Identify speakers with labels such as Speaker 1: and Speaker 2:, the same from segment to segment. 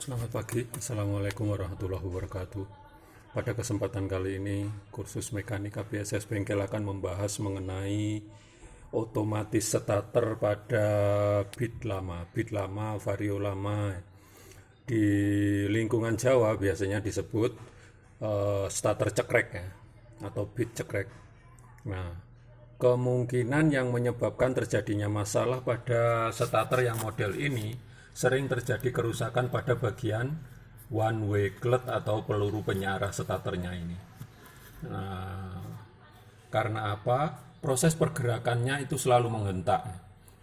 Speaker 1: Selamat pagi, Assalamualaikum warahmatullahi wabarakatuh. Pada kesempatan kali ini, kursus mekanika BSS Bengkel akan membahas mengenai otomatis starter pada bit lama, vario lama. Di lingkungan Jawa biasanya disebut starter cekrek ya, atau bit cekrek. Nah, kemungkinan yang menyebabkan terjadinya masalah pada starter yang model ini sering terjadi kerusakan pada bagian one way cloth atau peluru penyiarah starternya ini. Nah, karena apa? Proses pergerakannya itu selalu menghentak.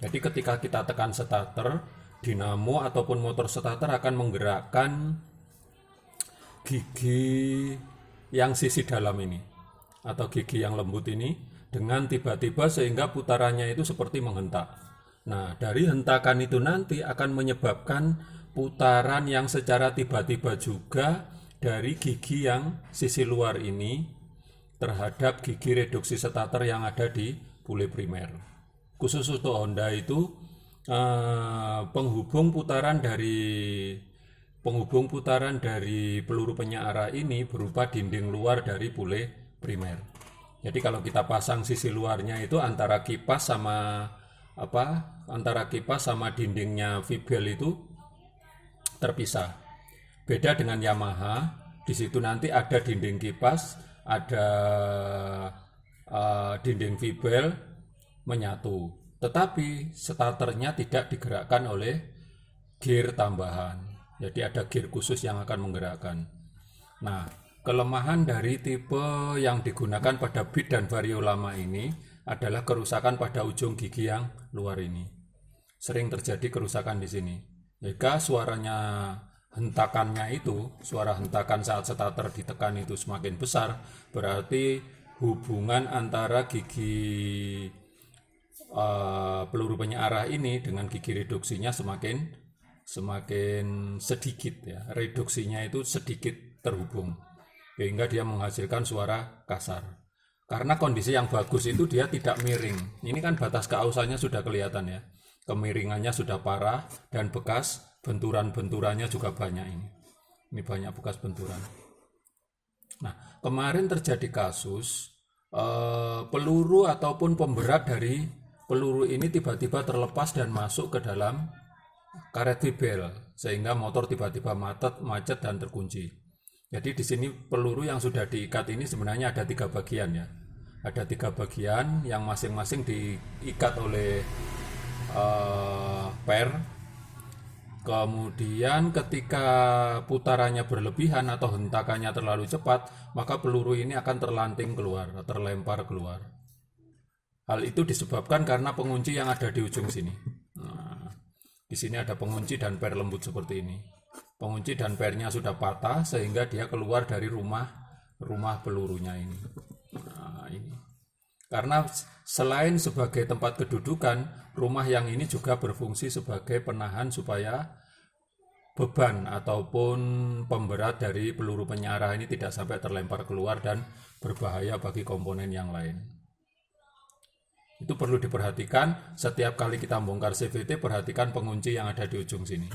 Speaker 1: Jadi ketika kita tekan starter, dinamo ataupun motor starter akan menggerakkan gigi yang sisi dalam ini atau gigi yang lembut ini dengan tiba-tiba sehingga putarannya itu seperti menghentak. Nah, dari hentakan itu nanti akan menyebabkan putaran yang secara tiba-tiba juga dari gigi yang sisi luar ini terhadap gigi reduksi starter yang ada di bule primer. Khusus untuk Honda itu penghubung putaran dari peluru penyiarah ini berupa dinding luar dari bule primer. Jadi kalau kita pasang sisi luarnya itu antara kipas sama dindingnya Vibel itu terpisah. Beda dengan Yamaha, di situ nanti ada dinding kipas, ada dinding Vibel menyatu. Tetapi starternya tidak digerakkan oleh gear tambahan. Jadi ada gear khusus yang akan menggerakkan. Nah, kelemahan dari tipe yang digunakan pada bit dan vario lama ini adalah kerusakan pada ujung gigi yang luar ini. Sering terjadi kerusakan di sini. Jika suara hentakan saat starter ditekan itu semakin besar, berarti hubungan antara gigi peluru penyiarah ini dengan gigi reduksinya semakin sedikit ya. Reduksinya itu sedikit terhubung, sehingga dia menghasilkan suara kasar. Karena kondisi yang bagus itu dia tidak miring. Ini kan batas keausannya sudah kelihatan ya. Kemiringannya sudah parah dan bekas benturan-benturannya juga banyak ini. Ini banyak bekas benturan. Nah, kemarin terjadi kasus peluru ataupun pemberat dari peluru ini tiba-tiba terlepas dan masuk ke dalam karet Vibel sehingga motor tiba-tiba macet dan terkunci. Jadi di sini peluru yang sudah diikat ini sebenarnya ada 3 bagian ya. Ada 3 bagian yang masing-masing diikat oleh per. Kemudian ketika putarannya berlebihan atau hentakannya terlalu cepat, maka peluru ini akan terlempar keluar. Hal itu disebabkan karena pengunci yang ada di ujung sini. Nah, di sini ada pengunci dan per lembut seperti ini. Pengunci dan pernya sudah patah sehingga dia keluar dari rumah pelurunya ini. Nah, ini. Karena selain sebagai tempat kedudukan, rumah yang ini juga berfungsi sebagai penahan supaya beban ataupun pemberat dari peluru penyiarah ini tidak sampai terlempar keluar dan berbahaya bagi komponen yang lain. Itu perlu diperhatikan setiap kali kita bongkar CVT, perhatikan pengunci yang ada di ujung sini.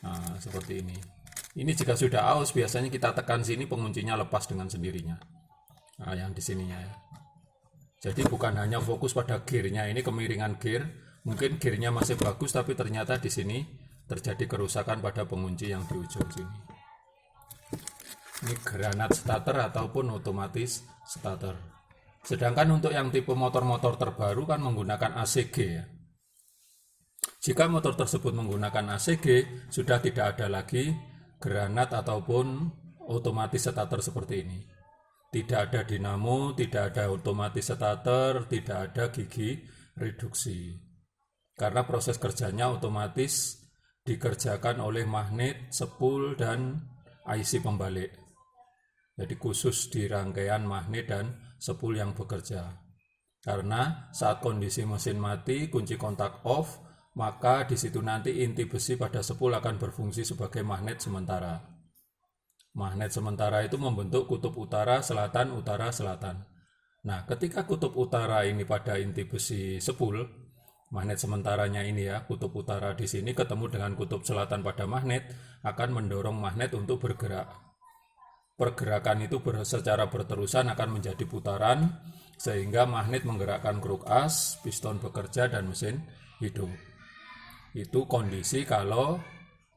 Speaker 1: Nah, seperti ini. Ini jika sudah aus, biasanya kita tekan sini, penguncinya lepas dengan sendirinya. Nah, yang di sininya ya. Jadi bukan hanya fokus pada gearnya, ini kemiringan gear. Mungkin gearnya masih bagus, tapi ternyata di sini terjadi kerusakan pada pengunci yang di ujung sini. Ini granat starter ataupun otomatis starter. Sedangkan untuk yang tipe motor-motor terbaru kan menggunakan ACG ya. Jika motor tersebut menggunakan ACG, sudah tidak ada lagi granat ataupun otomatis starter seperti ini. Tidak ada dinamo, tidak ada otomatis starter, tidak ada gigi reduksi. Karena proses kerjanya otomatis dikerjakan oleh magnet, spool, dan IC pembalik. Jadi khusus di rangkaian magnet dan spool yang bekerja. Karena saat kondisi mesin mati, kunci kontak off, maka di situ nanti inti besi pada spool akan berfungsi sebagai magnet sementara. Magnet sementara itu membentuk kutub utara, selatan, utara, selatan. Nah, ketika kutub utara ini pada inti besi spool, magnet sementaranya ini ya, kutub utara di sini ketemu dengan kutub selatan pada magnet akan mendorong magnet untuk bergerak. Pergerakan itu secara berterusan akan menjadi putaran sehingga magnet menggerakkan kruk as, piston bekerja dan mesin hidup. Itu kondisi kalau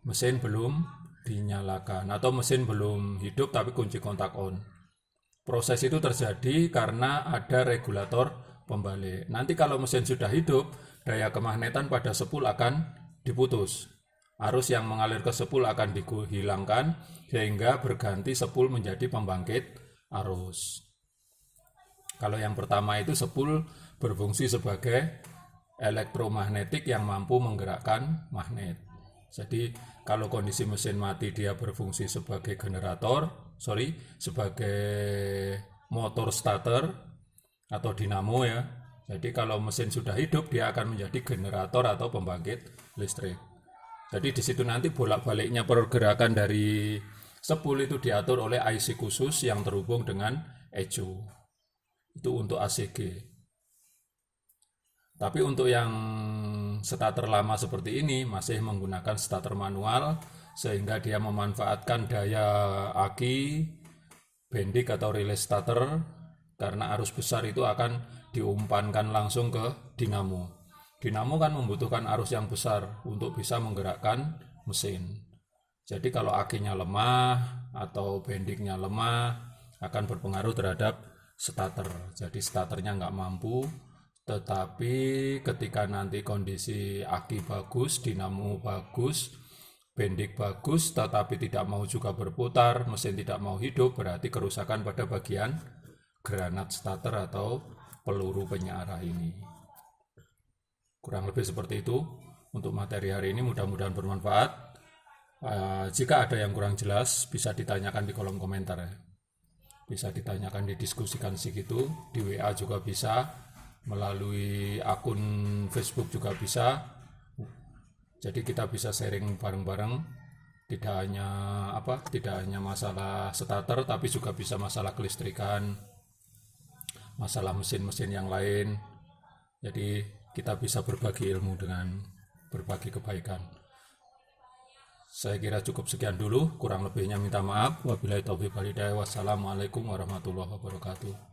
Speaker 1: mesin belum dinyalakan atau mesin belum hidup tapi kunci kontak on. Proses itu terjadi karena ada regulator pembalik. Nanti kalau mesin sudah hidup, daya kemagnetan pada sepul akan diputus. Arus yang mengalir ke sepul akan dihilangkan sehingga berganti sepul menjadi pembangkit arus. Kalau yang pertama itu sepul berfungsi sebagai elektromagnetik yang mampu menggerakkan magnet. Jadi kalau kondisi mesin mati dia berfungsi sebagai sebagai motor starter atau dinamo ya. Jadi kalau mesin sudah hidup dia akan menjadi generator atau pembangkit listrik. Jadi di situ nanti bolak-baliknya pergerakan dari sepul itu diatur oleh IC khusus yang terhubung dengan ECU. Itu untuk ACG. Tapi untuk yang starter lama seperti ini masih menggunakan starter manual sehingga dia memanfaatkan daya aki, bendik atau relay starter karena arus besar itu akan diumpankan langsung ke dinamo. Dinamo kan membutuhkan arus yang besar untuk bisa menggerakkan mesin. Jadi kalau akinya lemah atau bendiknya lemah akan berpengaruh terhadap starter. Jadi starternya nggak mampu. Tetapi ketika nanti kondisi aki bagus, dinamo bagus, bendik bagus, tetapi tidak mau juga berputar, mesin tidak mau hidup, berarti kerusakan pada bagian granat starter atau peluru penyearah ini. Kurang lebih seperti itu untuk materi hari ini, mudah-mudahan bermanfaat. Jika ada yang kurang jelas, bisa ditanyakan di kolom komentar ya. Bisa ditanyakan, didiskusikan segitu, di WA juga bisa, melalui akun Facebook juga bisa. Jadi kita bisa sharing bareng-bareng, tidak hanya masalah starter tapi juga bisa masalah kelistrikan, masalah mesin-mesin yang lain. Jadi kita bisa berbagi ilmu dengan berbagi kebaikan. Saya kira cukup sekian dulu, kurang lebihnya minta maaf. Wabillahi taufiq wal hidayah. Wassalamualaikum warahmatullahi wabarakatuh.